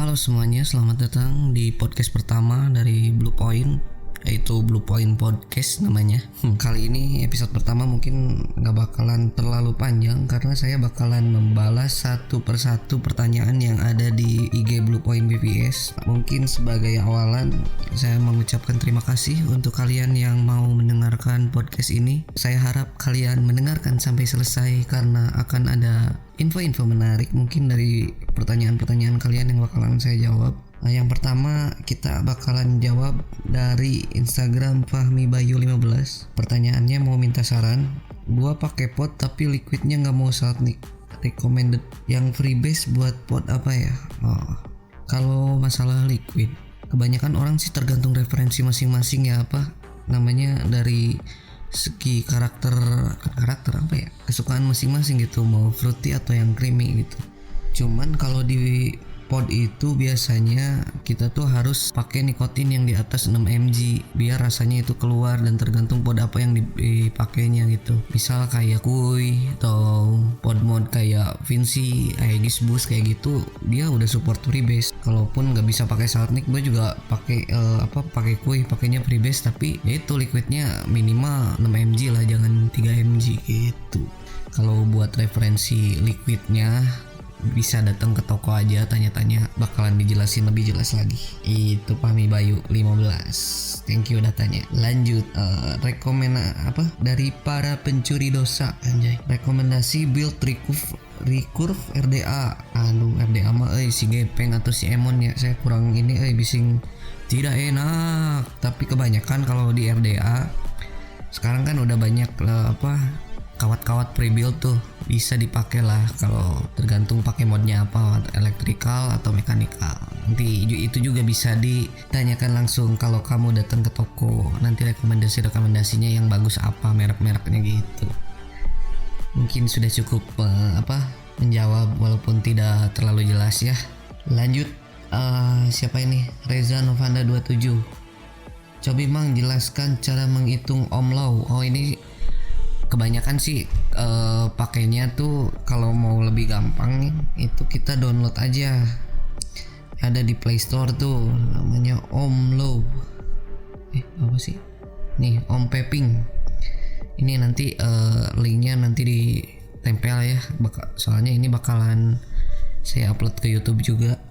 Halo semuanya, selamat datang di podcast pertama dari Blue Point, yaitu Blue Point Podcast namanya. Kali ini episode pertama mungkin gak bakalan terlalu panjang karena saya bakalan membalas satu persatu pertanyaan yang ada di IG Blue Point BPS. Mungkin sebagai awalan saya mengucapkan terima kasih untuk kalian yang mau mendengarkan podcast ini. Saya harap kalian mendengarkan sampai selesai karena akan ada info-info menarik mungkin dari pertanyaan-pertanyaan kalian yang bakalan saya jawab. Yang pertama kita bakalan jawab dari Instagram Fahmi Bayu 15. Pertanyaannya mau minta saran. Gua pakai pot tapi liquidnya nggak mau Saltnik. Recommended yang freebase buat pot apa ya? Kalau masalah liquid, kebanyakan orang sih tergantung referensi masing-masing ya, dari segi karakter apa ya, kesukaan masing-masing gitu, mau fruity atau yang creamy gitu. Cuman kalau di pod itu biasanya kita tuh harus pakai nikotin yang di atas 6 mg biar rasanya itu keluar, dan tergantung pod apa yang dipakainya gitu. Misal kayak Kui atau pod mod kayak Vinci, Aegis Boost kayak gitu, dia udah support freebase. Kalaupun nggak bisa pakai Saltnik, gue juga pakai pakai Kui, pakainya freebase, tapi ya itu liquidnya minimal 6 mg lah, jangan 3 mg gitu. Kalau buat referensi liquidnya bisa datang ke toko aja, tanya-tanya, bakalan dijelasin lebih jelas lagi. Itu Fahmi Bayu 15. Thank you datanya. Lanjut, dari para pencuri dosa, anjay. Rekomendasi build recurve RDA. RDA mah si Gepeng atau si Emon ya. Saya kurang ini bising tidak enak. Tapi kebanyakan kalau di RDA sekarang kan udah banyak kawat-kawat pre-build tuh, bisa dipakai lah. Kalau tergantung pakai modnya apa, electrical atau mechanical. Nanti itu juga bisa ditanyakan langsung kalau kamu datang ke toko. Nanti rekomendasinya yang bagus apa, merek-mereknya gitu. Mungkin sudah cukup menjawab walaupun tidak terlalu jelas ya. Lanjut, siapa ini? Reza Novanda 27. Coba Mang jelaskan cara menghitung Ohmlaw. Ini kebanyakan sih pakainya tuh kalau mau lebih gampang itu kita download aja, ada di Play Store tuh namanya Ohmlaw. Apa sih? Nih, Ohmpeping. Ini nanti linknya nanti ditempel ya, soalnya ini bakalan saya upload ke YouTube juga.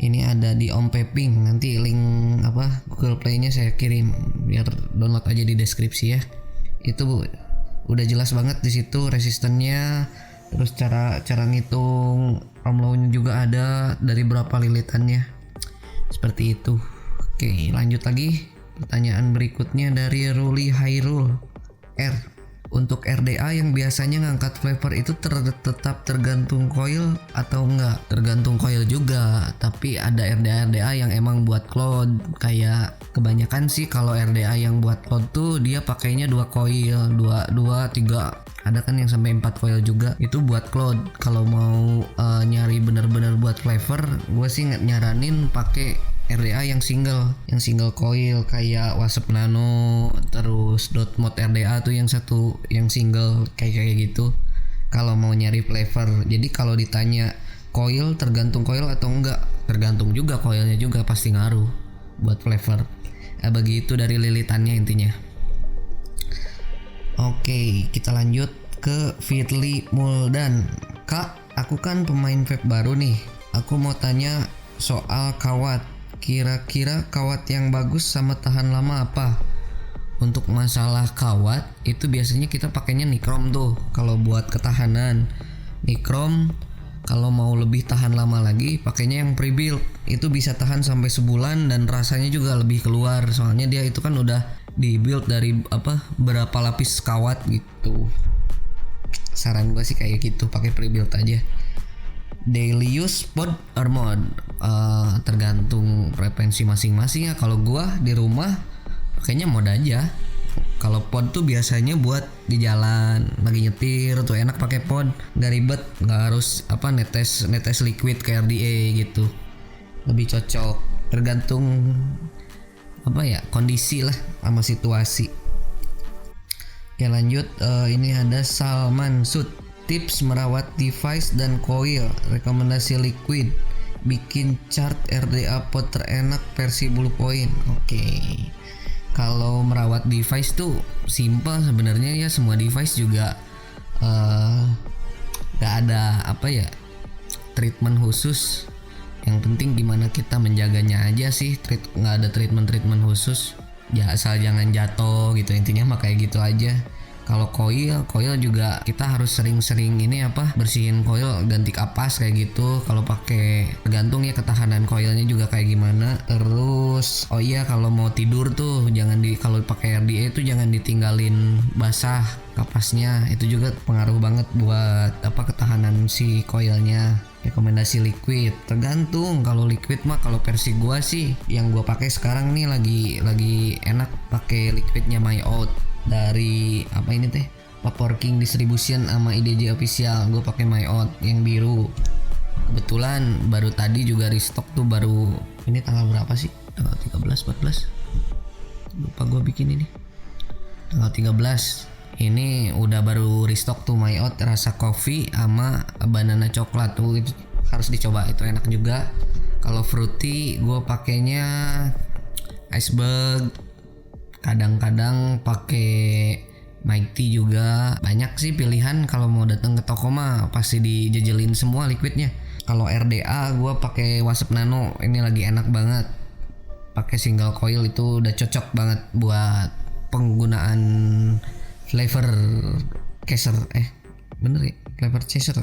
Ini ada di Ohmpeping, nanti link Google Play-nya saya kirim biar download aja di deskripsi ya. Itu udah jelas banget di situ resistannya, terus cara ngitung Ohmlaw-nya juga ada, dari berapa lilitannya, seperti itu. Oke, lanjut lagi. Pertanyaan berikutnya dari Ruli Hairul R. Untuk RDA yang biasanya ngangkat flavor itu tetap tergantung coil atau enggak? Tergantung coil juga, tapi ada RDA yang emang buat cloud. Kayak kebanyakan sih kalau RDA yang buat cloud tuh dia pakainya 2 coil, 2 3. Ada kan yang sampai 4 coil juga, itu buat cloud. Kalau mau nyari bener-bener buat flavor, gue sih nyaranin pakai RDA yang single coil kayak Wasp Nano, terus Dot Mod RDA tuh yang satu yang single kayak gitu. Kalau mau nyari flavor, jadi kalau ditanya coil, tergantung coil atau enggak, tergantung juga coilnya juga, pasti ngaruh buat flavor. Begitu dari lilitannya intinya. Oke, kita lanjut ke Fitli Muldan. Kak, aku kan pemain vape baru nih. Aku mau tanya soal kawat. Kira-kira kawat yang bagus sama tahan lama apa? Untuk masalah kawat itu biasanya kita pakainya Nichrome tuh kalau buat ketahanan. Nichrome kalau mau lebih tahan lama lagi pakainya yang pre-build. Itu bisa tahan sampai sebulan dan rasanya juga lebih keluar. Soalnya dia itu kan udah di-build dari berapa lapis kawat gitu. Saran gue sih kayak gitu, pakai pre-build aja. Daily use pod or mod, tergantung preferensi masing-masing ya. Kalau gua di rumah pakainya mod aja. Kalau pod tuh biasanya buat di jalan lagi nyetir tuh enak pakai pod, nggak ribet, nggak harus netes liquid ke RDA gitu, lebih cocok. Tergantung kondisi lah sama situasi. Oke, lanjut. Ini ada Salman Sud. Tips merawat device dan coil, rekomendasi liquid bikin chart RDA pot terenak versi Blue Point. Oke. Kalau merawat device tuh simple sebenarnya ya, semua device juga gak ada apa ya treatment khusus. Yang penting gimana kita menjaganya aja sih. Nggak ada treatment khusus ya, asal jangan jatuh gitu, intinya mah kayak gitu aja. Kalau coil juga kita harus sering-sering bersihin coil, ganti kapas kayak gitu. Kalau pakai tergantung ya ketahanan coilnya juga kayak gimana. Terus kalau mau tidur tuh kalau pakai RDA itu jangan ditinggalin basah kapasnya, itu juga pengaruh banget buat ketahanan si coilnya. Rekomendasi liquid tergantung. Kalau liquid mah kalau versi gua sih yang gua pakai sekarang nih lagi enak pakai liquidnya My Out dari Vapor King Distribution sama IDJ Official. Gue pakai My Out yang biru. Kebetulan baru tadi juga restock tuh, baru ini tanggal berapa sih? Tanggal 13 14. Lupa gue bikin ini. Tanggal 13. Ini udah baru restock tuh My Out rasa coffee sama banana coklat tuh, itu harus dicoba, itu enak juga. Kalau fruity gue pakainya iceberg, kadang-kadang pakai Mighty juga. Banyak sih pilihan, kalau mau datang ke toko mah pasti dijejelin semua liquidnya. Kalau RDA gue pakai Wasp Nano, ini lagi enak banget. Pakai single coil itu udah cocok banget buat penggunaan flavor chaser. Bener ya, flavor chaser.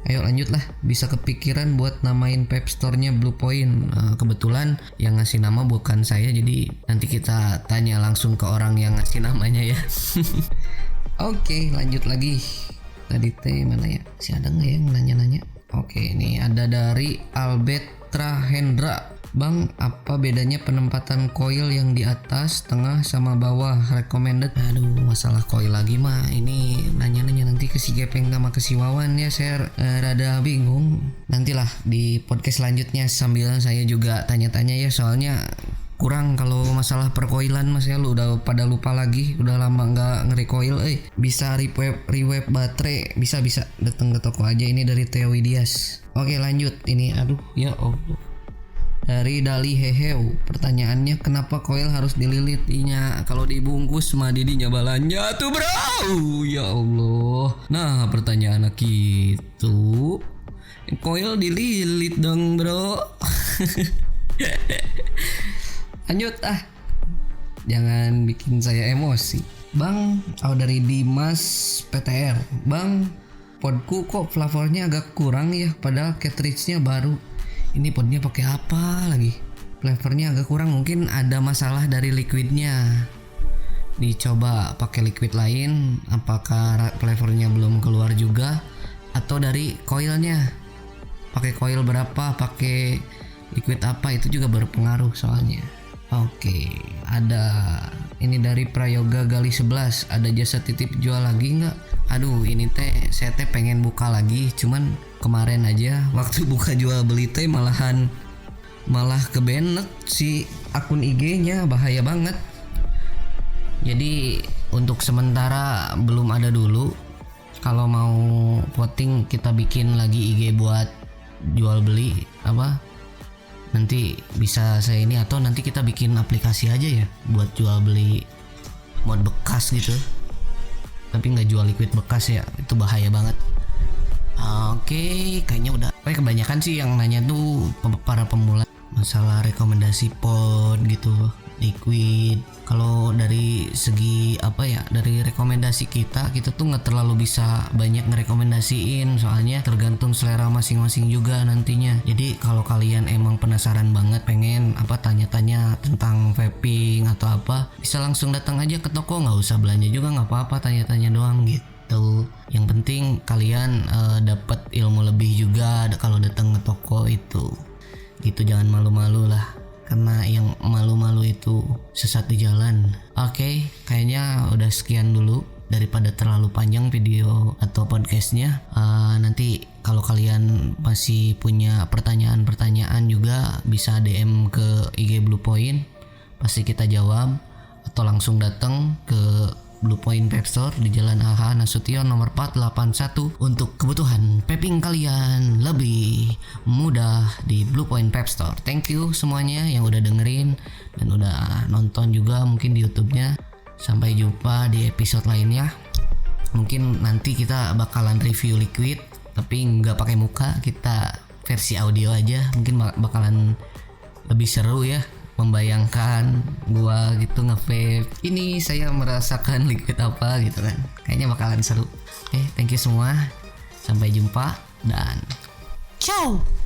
Ayo lanjut lah, bisa kepikiran buat namain vape store-nya Blue Point. Kebetulan yang ngasih nama bukan saya, jadi nanti kita tanya langsung ke orang yang ngasih namanya ya. Oke, lanjut lagi. Tadi mana ya? Si ada nggak yang nanya-nanya? Oke, ini ada dari Albetra Hendra. Bang, apa bedanya penempatan coil yang di atas, tengah, sama bawah? Recommended. Aduh, masalah coil lagi mah. Ini nanya-nanya nanti ke si Gepeng sama ke si Wawan ya. Saya rada bingung. Nantilah di podcast selanjutnya sambil saya juga tanya-tanya ya. Soalnya kurang kalau masalah perkoilan mas ya. Lu udah pada lupa lagi. Udah lama nggak ngerecoil. Bisa rewave baterai. Bisa datang ke toko aja. Ini dari Theo Widias. Oke, lanjut. Ini aduh ya Allah. Dari Dali Heheu, pertanyaannya kenapa koil harus dililitinya? Kalau dibungkus mah didinya balanya tuh bro. Ya Allah. Nah pertanyaan gitu, koil dililit dong bro. Lanjut jangan bikin saya emosi. Bang, dari Dimas PTR. Bang, podku kok flavornya agak kurang ya, padahal cartridge-nya baru. Ini podnya pakai apa lagi? Flavornya agak kurang, mungkin ada masalah dari liquidnya. Dicoba pakai liquid lain, apakah flavornya belum keluar juga, atau dari coilnya. Pakai coil berapa, pakai liquid apa, itu juga berpengaruh soalnya. Oke, ada ini dari Prayoga Gali 11. Ada jasa titip jual lagi nggak? Aduh, ini saya pengen buka lagi, cuman kemarin aja waktu buka jual beli malah kebanet si akun IG-nya, bahaya banget. Jadi untuk sementara belum ada dulu. Kalau mau voting kita bikin lagi IG buat jual beli nanti bisa saya ini, atau nanti kita bikin aplikasi aja ya buat jual beli mod bekas gitu, tapi nggak jual liquid bekas ya, itu bahaya banget. Oke, kayaknya udah. Kebanyakan sih yang nanya tuh para pemula masalah rekomendasi pod gitu, liquid. Kalau dari segi dari rekomendasi kita tuh nggak terlalu bisa banyak ngerekomendasiin, soalnya tergantung selera masing-masing juga nantinya. Jadi kalau kalian emang penasaran banget pengen tanya-tanya tentang vaping atau bisa langsung datang aja ke toko, nggak usah belanja juga, nggak apa-apa, tanya-tanya doang gitu. Yang penting kalian dapat ilmu lebih juga kalau datang ke toko itu. Gitu, jangan malu-malu lah. Karena yang malu-malu itu sesat di jalan. Oke, kayaknya udah sekian dulu, daripada terlalu panjang video atau podcastnya. Nanti kalau kalian masih punya pertanyaan-pertanyaan juga bisa DM ke IG Blue Point, pasti kita jawab, atau langsung datang ke Blue Point Vape Store di Jalan AH Nasution nomor 481 untuk kebutuhan vaping kalian lebih mudah di Blue Point Vape Store. Thank you semuanya yang udah dengerin dan udah nonton juga mungkin di YouTube-nya. Sampai jumpa di episode lainnya. Mungkin nanti kita bakalan review liquid tapi nggak pakai muka, kita versi audio aja. Mungkin bakalan lebih seru ya, membayangkan gua gitu nge-vape. Ini saya merasakan liquid apa gitu kan. Kayaknya bakalan seru. Oke, thank you semua. Sampai jumpa dan ciao.